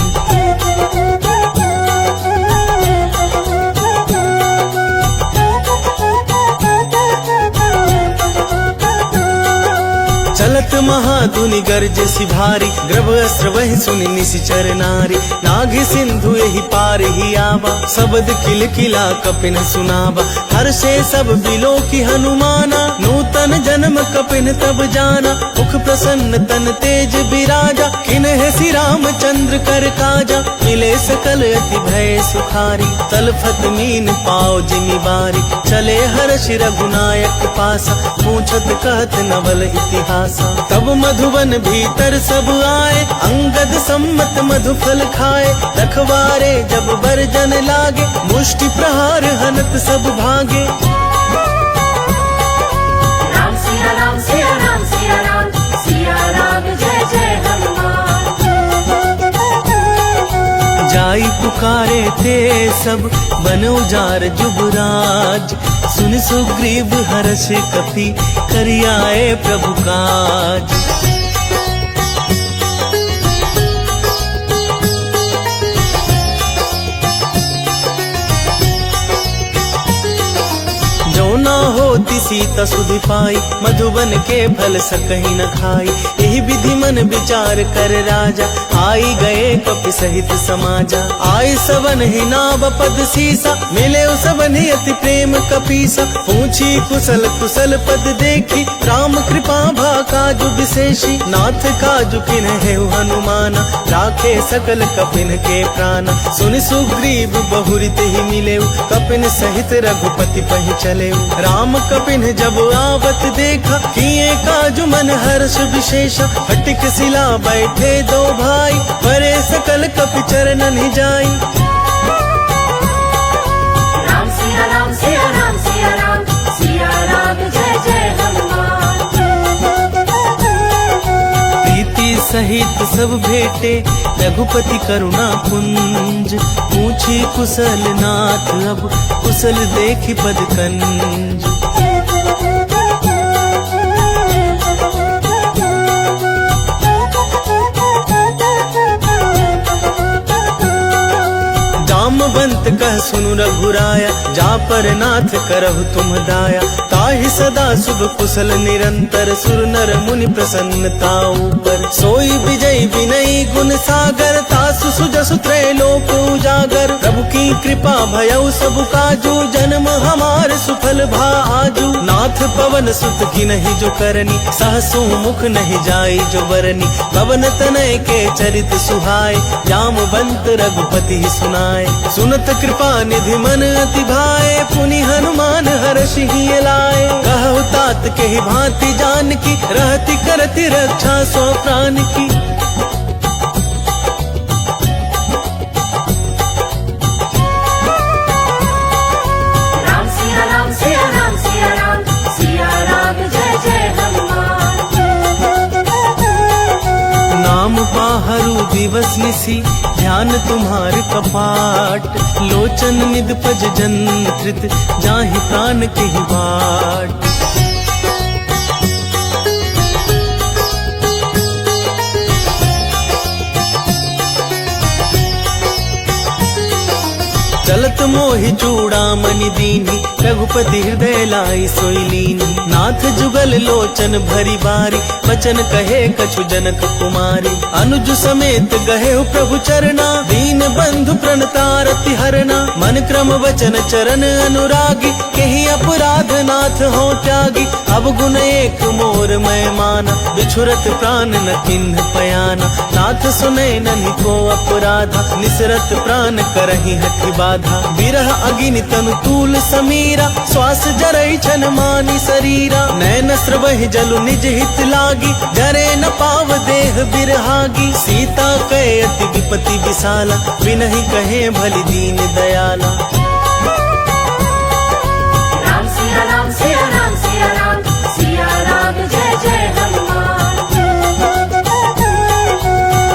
चलत महाधुनि गर्जसि भारी, ग्रभ अस्त्र वहि सुनि निशिचर नारी। नाघि सिंधु एहि पार ही आवा, शब्द किल किला कपिन सुनावा। हर्षे सब बिलो की हनुमाना, नूतन जन्म कपिन तब जाना। मुख प्रसन्न तन तेज बिराजा, किन्ह सि रामचंद्र कर काजा। मिले सकल अति भय सुखारी, तलफत मीन पाओ जिमि बारी। चले हर्ष रघुनायक पासा, पूछत कहत नवल इतिहास। तब मधुवन भीतर सब आए, अंगद सम्मत मधुफल खाए। रखवारे जब बरजन लागे, मुष्टि प्रहार हनत सब भागे। राम सिया राम सिया राम सिया राम, सिया राम जय जय हनुमान। जाई पुकारे थे सब, बन उजार जुबराज। सुन सुग्रीव हर्ष कपि, करियाए प्रभु काज। जो ना होती सीता सुधि पाई, मधुबन के फल सकहि न खाई। यही विधि मन विचार कर राजा, आई गए कपि सहित समाजा। आय सवन ही नाव पद सीसा, मिले सबन ही अति प्रेम कपीसा। पूछी कुशल कुशल पद देखी, राम कृपा भा काजु विशेषी। नाथ काजु किन्ह हनुमाना, राखे सकल कपिन के प्राण। सुन सुग्रीव बहुरित ही मिले, कपिन सहित रघुपति पहि चले। राम कपिन जब आवत देखा, किए काजु मन हर्ष विशेषा। फटिक सिला बैठे दो भाई, परे सकल कपि चरणन ही जाई। राम सिया राम सिया राम सिया राम, सिया राम जय जय हनुमान। प्रीति सहित सब भेटे, रघुपति करुणा पुंज। पूछी कुशल नाथ अब, कुशल देखि पद कंज। जामवंत कह सुनु रघुराया, जा पर नाथ करहु तुम दाया। ताहि सदा शुभ कुशल निरंतर, सुर नर मुनि प्रसन्नता ऊपर। सोई विजय विनयी गुण सागर, तासु सुजसु त्रैलोक उजागर। प्रभु की कृपा भयउ सब काजू, जन्म हमार सुफल भा आजू। नाथ पवन सुत की नहीं जो करनी, सहसु मुख नहीं जाई जो बरनी। पवन तनय के चरित सुहाय, जामवंत रघुपति सुनाय। सुनत कृपा निधि मन अति भाए, पुनि हनुमान हर्ष ही लाए। कहु तात के ही भांति जान की, रहती करती रक्षा सो प्राण की। राम सिया राम सिया राम सिया राम, सिया राम जय जय हनुमान। नाम पाहरु दिवस निसी, ध्यान तुम्हार कपाट। लोचन निद पज जंत्रित, जाहि प्राण के ही बाट। चलत मोहि चूड़ामणि दीनी, रघुपति हृदय लाई सोई लीनी। नाथ जुगल लोचन भरी बारी, बचन कहे कछु जनक कुमारी। अनुज समेत गहे प्रभु चरना, दीन बंधु प्रणतारति हरना। मन क्रम वचन चरण अनुरागी, केहि अपराध नाथ हो त्यागी। अब गुण एक मोर मैं माना, बिछुरत प्राण न किन्ह पयाना। नाथ सुने नन्हि को अपराधा, निसरत प्राण करहि हठि बाधा। बिरह अगिनि तनु तूल समीरा, श्वास जरई छन मानी शरीरा। नैन स्रवहि जलु निज हित लागी, जरे न पाव देह बिरहागी। सीता कहे अति विपति विशाला, बिनहि कहे भलि दीन दयाला। राम सिया राम सिया राम सिया राम, सिया राम जय जय हनुमान।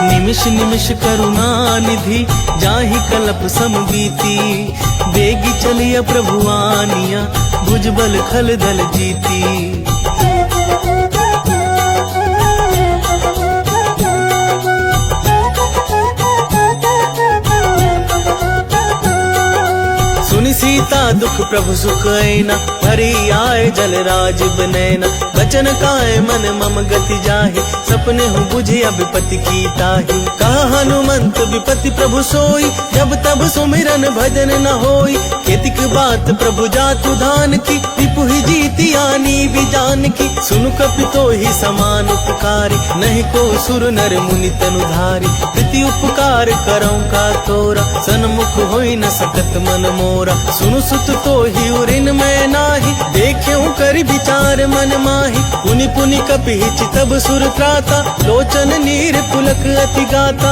निमिष निमिष करुणा निधि, जाहि कलप सम बीती। बेगी चलिया प्रभु आनिया, भुजबल खल दल जीती। सुनि सीता दुख प्रभु सुख ऐना, हरि आए जल राज बनैना। बचन काए मन मम गति जाहि, सपने हूँ बुझिया विपति की ताहि। कहा हनुमंत विपति प्रभु सोई, जब तब सुमिरन भजन न होई। केतिक बात प्रभु जातु धान की, रिपु ही जीती आनी भी जान की। सुनु कपि तो ही समान उपकारी, नहीं को सुर नर मुनि तनुधारी। प्रीति उपकार करऊं का तोरा, सन्मुख होई न सकत मन मोरा। सुनु सुत तो ही उरिन मैं नाही, देख्यूं कर विचार मन माही। पुनि पुनि कपि चितब सुर त्राता, लोचन नीर पुलक अति गाता।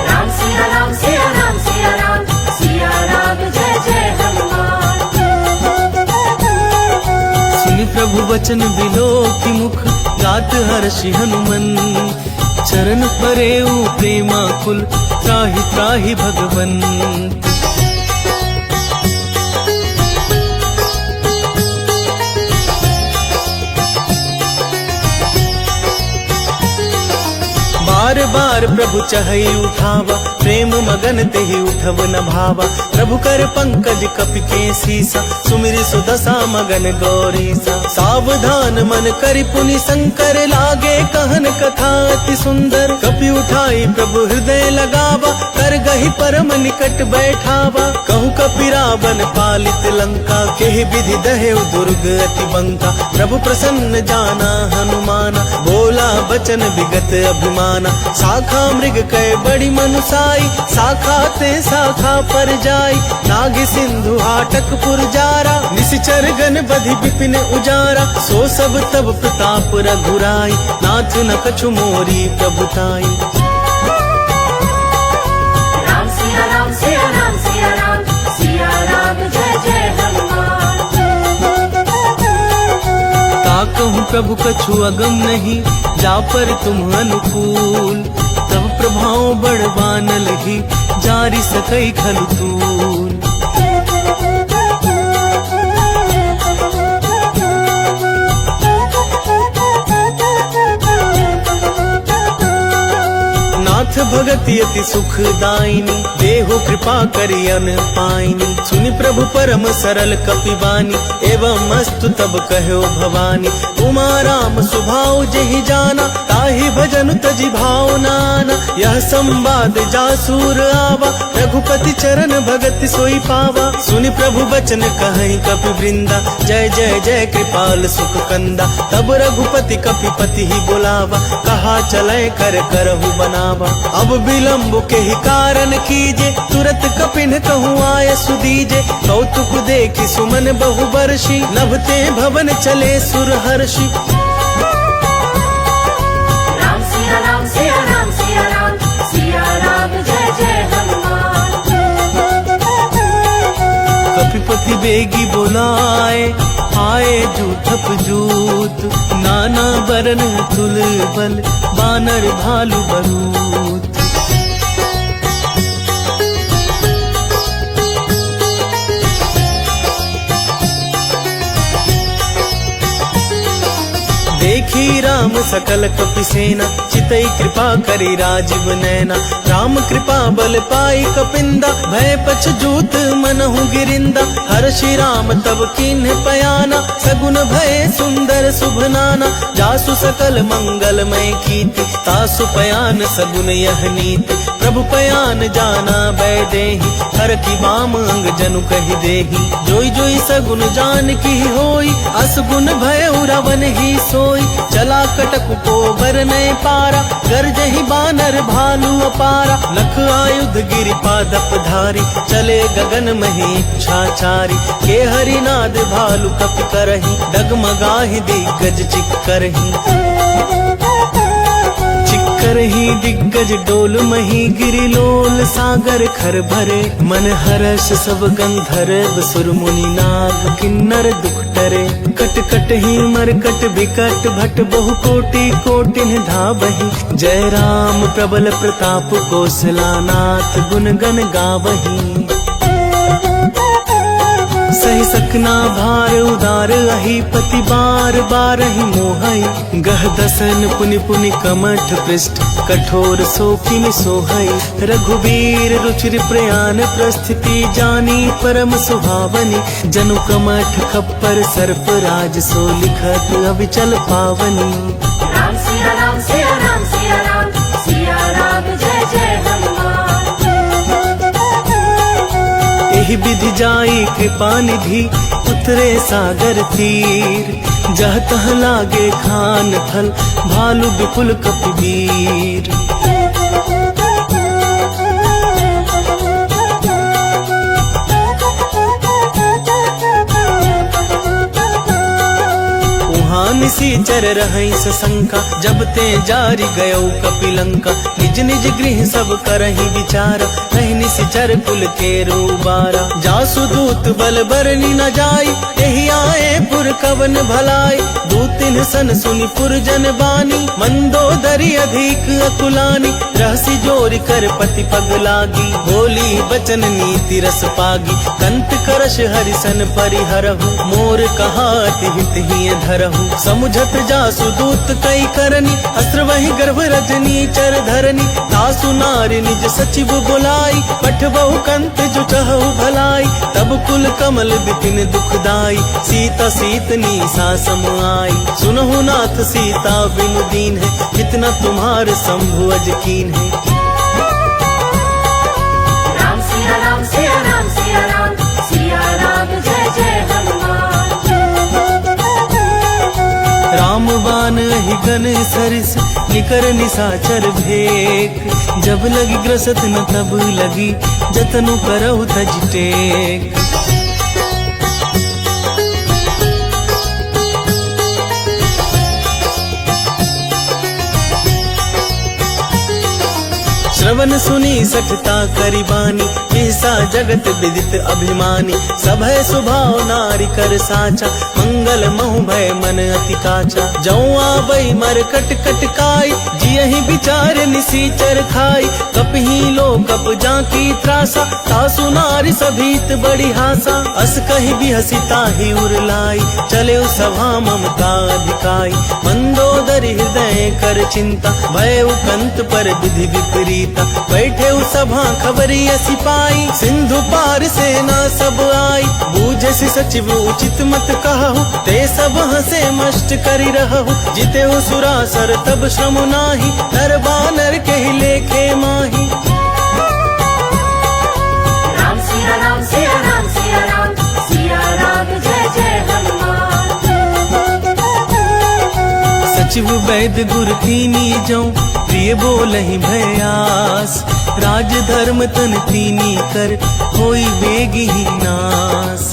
राम सिया राम सिया राम सिया राम, सिया राम जय जय हनुमान। सुनि प्रभु वचन बिलो की मुख, गात हर्षि हनुमन। चरण परेऊ प्रेमा कुल, त्राहि त्राहि भगवन। बार बार प्रभु चहई उठावा, प्रेम मगन तेहि उठब न भावा। प्रभु कर पंकज कपि के सीसा, सुमिरि सुदशा मगन गौरीसा। सावधान मन करि पुनि शंकर, लागे कहन कथा अति सुंदर। कपि उठाई प्रभु हृदय लगावा, कर गहि परम निकट बैठावा। कहु कपि रावण पालित लंका, केहि विधि दहेउ दुर्ग अति बंका। प्रभु प्रसन्न जाना हनुमाना, बोला बचन विगत अभिमाना। शाखा मृग कह बड़ी मनुसाई, शाखा ते शाखा पर जाई। नाग सिंधु हाटक पुरजारा, निशिचर गण बधि विपिन उजारा। सो सब तब प्रताप रघुराई, नाथ न कछु मोरी प्रभुताई। राम सिया राम सिया राम सिया राम, सिया राम जय जय हनुमान। ताकहु प्रभु कछु अगम नहीं, जा पर तुम अनुकूल। तब प्रभाव बड़वानल ही, जारी सकई खलु तूल। नाथ भगति अति सुखदायिनी, देहु कृपा करि अन पाइनी। सुनि प्रभु परम सरल कपिबानी, एवं मस्तु तब कहो भवानी। उमा राम सुभाव जेहि जाना, ताहि भजन तजि भाव नाना। यह संवाद जासूर आवा, रघुपति चरण भगति सोई पावा। सुनि प्रभु बचन कहि कपि वृंदा, जय जय जय कृपाल सुख कंदा। तब रघुपति कपिपति ही बुलावा, कहा चलै कर करहु बनावा। अब विलम्ब के ही कारण कीजे, तुरत कपिन कहूँ आय सुदीजे। कौतुक देखि सुमन बहु बरषि, नभते भवन चले सुर हर्षि। राम सिया राम सिया राम सिया राम, सिया राम जय जय हनुमान। कपिपति बेगी बोलाए, आए जूथप जूत। नाना बरन तुल बल, बानर भालु बरूत। देखी राम सकल कपि सेना, चितई कृपा करी राजीव नैना। राम कृपा बल पाई कपिंदा, भय पछजूत मनहु गिरिंदा। हर्षि राम तब कीन्ह पयाना, सगुन भय सुंदर शुभ नाना। जासु सकल मंगलमय कीर्ति, तासु पयान सगुन यह नीति। प्रभु पयान जाना बैदेही, हर की बाम अंग जनु कहि देही। जोई जोई सगुन जान की होई, असगुन भय रावण ही सोई। चला कटक को बर नय पारा, गर्जहि बानर भालू अपारा। लख आयुध गिरि पादप धारी, चले गगन महि इच्छाचारी। के हरिनाद भालू कपि करहि, डगमगाहि दिग्गज चिक्करहि। चिक्करहि दिग्गज डोल मही, गिरि लोल सागर खर भरे। मन हर्ष सब गंधर्व सुर मुनि नाग किन्नर दुख टरे। कट कट ही मरकट विकट भट, बहु कोटि कोटिन धावहि। जय राम प्रबल प्रताप कौशलानाथ, गुण गण गावहि। सही सकना भार उदार, अहि पति बार बार ही मोहई। गह दसन पुनि पुनि कमठ पृष्ठ, कठोर सोकिन सोहई। रघुवीर रुचिर प्रयाण प्रस्थिति, जानी परम सुहावनी। जनु कमठ खप्पर सर्प राज, सो लिखत अविचल पावनी। राम सिया राम सिया राम सिया राम, सिया राम जय जय हनुमान। एहि विधि जाई कृपा निधि, उतरे सागर तीर। जह तह लागे खान थल, भालू विपुल कपिवीर। निसीचर रहई सशंका, जब ते जारी गयो कपिलंका। निज निज गृह सब करहि विचारा, रहि निसीचर कुल के रूबारा। जासु दूत बल बरनी न जाई, एहि आए पुर कवन भलाई। दूतिन सन सुनि पुर जन बानी, मंदोदरी अधिक अकुलानी। रहसी जोरि कर पति पग लागी, बोली बचन नीति रस पागी। कंत करश हरिसन परिहरहु, मोर कहा अति हित ही धरहु। समुझत जासु दूत कई करनी, अस्त्र वही गर्भ रजनी चर धरनी। तासु नारी निज सचिव बुलाई, पठबहु कंत जो चहु भलाई। तब कुल कमल बिपिन दुखदाई, सीता सीतनी सा सम आई। सुनहु नाथ सीता बिनु दीन है, इतना तुम्हार शंभु अज कीन है। राम सिया राम सिया राम सिया राम, सिया राम जय जय हनुमान। राम बान ही गन सरिस, निकर निसाचर भेक। जब लगी ग्रसत न तब लगी, जतनु करहु तज टेक। श्रवण सुनी सठता करिबानी, ऐसा जगत विदित अभिमानी। सभय सुभाव नारी कर साचा, मंगल महु भय मन अति काचा। जौ आवई मर कट कट काई, जियहि विचार निसीचर खाई। कपहि लो कप जाकी त्रासा, तासु नारी सभीत बड़ी हासा। अस कहि भी हसी ताहि उरलाई, चले सभा ममता अधिकाई। मंदोदरी हृदय कर चिंता, भय कंत पर विधि विपरीत। बैठे सभा खबरी सिपाही, सिंधु पार सेना सब आई। बूझे सचिव उचित मत कहु, ते सब हसे मष्ट करि रहु। जिते सुरासर तब श्रम नाही, नर बानर के लेखे माही। राम सिया राम सिया राम सिया राम, सिया राम जय जय हनुमान। सचिव वैद्य गुर कीनी जौ, प्रिय बोलहि भयास। राज धर्म तन तीनी कर, होई बेगी ही नास।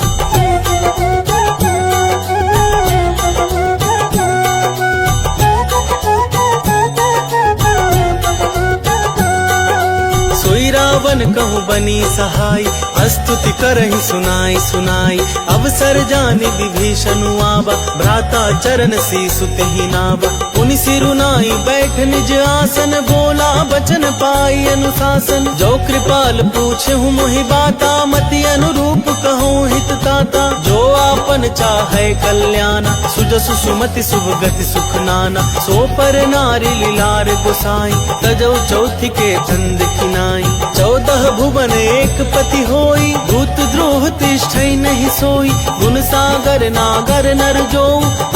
सोई पवन कहूँ बनी सहाय, स्तुति करहि सुनाई सुनाई। अवसर जानि विभीषण आवा, भ्राता चरण शीसु तेहि नावा। पुनि सिरुनाई बैठ निज आसन, बोला बचन पाई अनुशासन। जो कृपाल पूछहु मोहि बाता, मति अनुरूप कहूँ हित ताता। जो आपन चाहे कल्याणा, सुजसु सुमति शुभ गति सुख नाना। सो पर नारी लीलार गोसाई, तजौ चौथि के चंद किनाई। 14 भुवन एक पति होई, भूत द्रोह तिष्ठै नहीं सोई। गुण सागर नागर नर जो,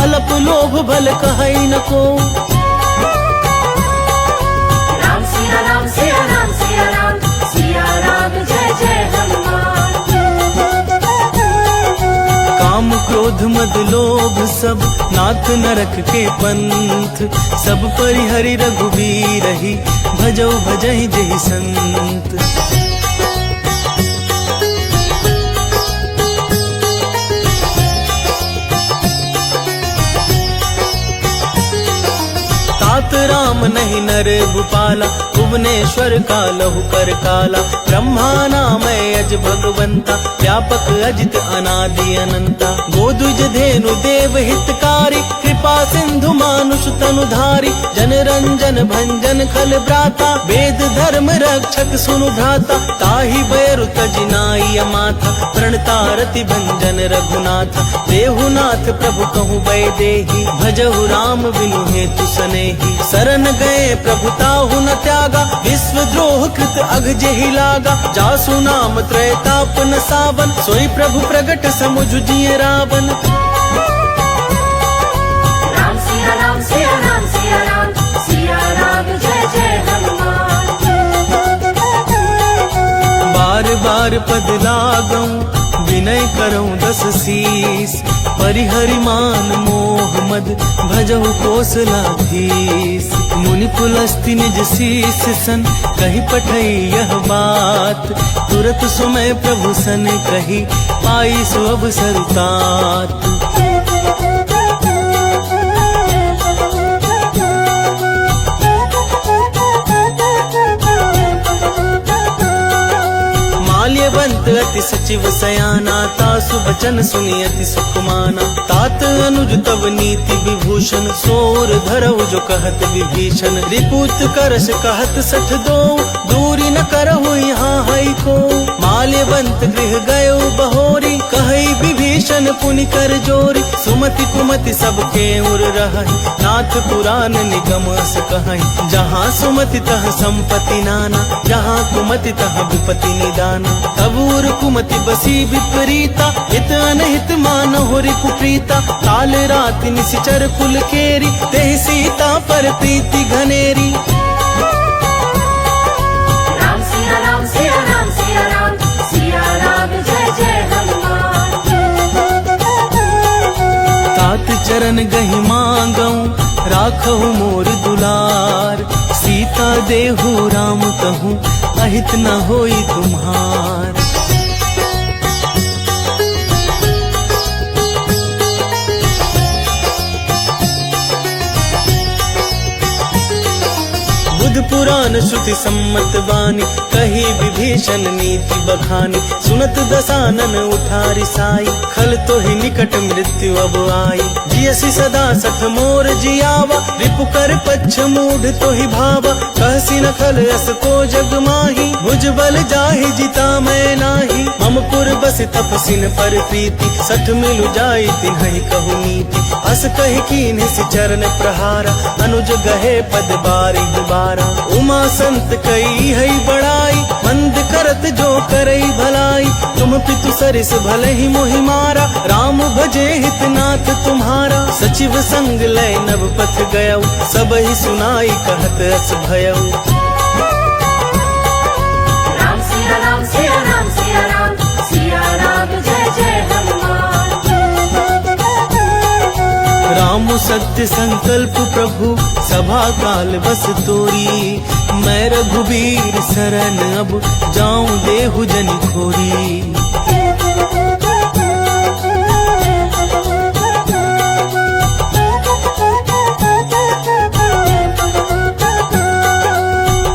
अलप लोभ भल कहै न को। राम सिया राम सिया राम सिया राम, सिया राम जय जय हनुमान। काम क्रोध मद लोभ सब, नाथ नरक के पंथ। सब परिहरि रघुबीर ही, भजौ भजहि जेहि संत। तात राम नहीं नर भूपाला, भुवनेश्वर का लहु कर काला। ब्रह्मा नाम अज भगवंता, व्यापक अजित अनादि अनंता। गोदुज धेनु देव हितकारी, कृपा सिंधु मानुष तनुधारी। जन रंजन भंजन खल ब्राता, वेद धर्म रक्षक सुनु भ्राता। ताहि बैरु तजिनाई अमाथा, प्रणतारति भंजन रघुनाथ। देहुनाथ प्रभु कहूँ बैदेही, भजहु राम बिनु हेतु सनेही। शरण गए प्रभु ताहु न त्यागा, विश्व द्रोह कृत अघ जेहि लागा। जासु नाम त्रैताप न सावन, सोई प्रभु प्रगट समुझ जिय रावण। राम सिया राम सिया राम सिया राम, सिया राम जय जय हनुमान। बार बार पद लागऊं, विनय करऊं दस शीस। परिहरि मान मोह मद, भजहु कौशलाधीश। मुनि पुलस्ति निज शीस सन, कहि पठई यह बात। तुरत सुमय प्रभु सन कही, पाई सो अवसर तात। माल्यवंत अति सचिव सयाना, तासु बचन सुनि अति सुख माना। तात अनुज तब नीति विभूषण, सोर धरऊ जो कहत विभीषण। रिपुत करस कहत सठ दो, दूरी न करहु यहाँ हई को। माल्यवंत गृह गयो बहोरी, कहई विभीषण पुनि कर जोरी। सुमति कुमति सबके उर रहहि, नाथ पुराण निगम अस कहहि। जहाँ सुमति तह संपत्ति नाना, जहाँ कुमति तह विपति निदाना। तबूर कुमति बसी विपरीता, हित अनहित मानहु रिपुप्रीता। काल राति निशिचर कुल केरी, तेहि सीता पर प्रीति घनेरी। राम सिया राम सिया राम सिया राम, सिया राम जय जय हनुमान। तात चरण गहि मांगऊं, राखहु मोर दुलार। सीता देहु राम कहूँ, अहित न होई तुम्हार। बुध पुराण श्रुति सम्मत वाणी, कही विभीषण नीति बखानी। सुनत दसानन उठारी साई, खल तो ही निकट मृत्यु अब आई। जियसि सदा सठ मोर जियावा, रिपु कर पच्छ मूढ़ तो ही भावा। कहसी न खल अस को जग माही, भुज बल जाहि जिता मैं नाही। मम पुर बस तपसिन पर प्रीति, सठ मिलु जाई तिन्हि कहु नीति। अस कहि कीन्हि सि चरण प्रहारा, अनुज गहे पद बारि बारा। उमा संत कई है बड़ाई, मंद करत जो करई भलाई। तुम पितु सरिस भले ही मोहि मारा, राम भजे हितनाथ तुम्हारा। सचिव संग लय नव पथ गयऊ, सब ही सुनाई कहत अस भयऊ। राम सिया राम सिया राम सिया राम, सिया राम जय जय हनुमान। राम सत्य संकल्प प्रभु, सभा काल बस तोरी। मैं रघुबीर शरण अब, जाऊं देहु जनि खोरी।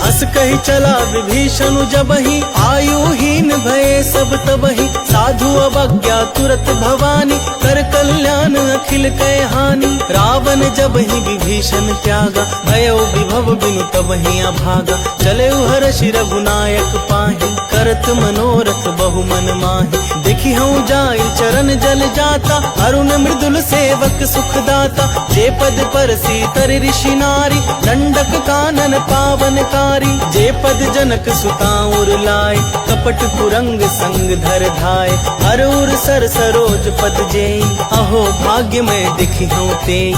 अस कह कही चला विभीषण जबहि, आयुहीन भये सब तबहि। साधु अवज्ञा तुरत भवानी, कर कल्याण अखिल कै हानि। रावण जबहि विभीषण त्यागा, भयो विभव बिनु तबहि अभागा। चले हर्षि रघुनायक पाहि, करत मनोरथ बहु मन माहि। देखी हूँ जाई चरण जल जाता, अरुण मृदुल सेवक सुखदाता। जे पद पर सीतर ऋषि नारी, दंडक कानन पावनकारी। जे पद जनक सुताउर लाए, कपट कुरंग संग धर धाय। हर उर सर सरोज पद जेई, अहो भाग्य में दिखी हूँ तेई।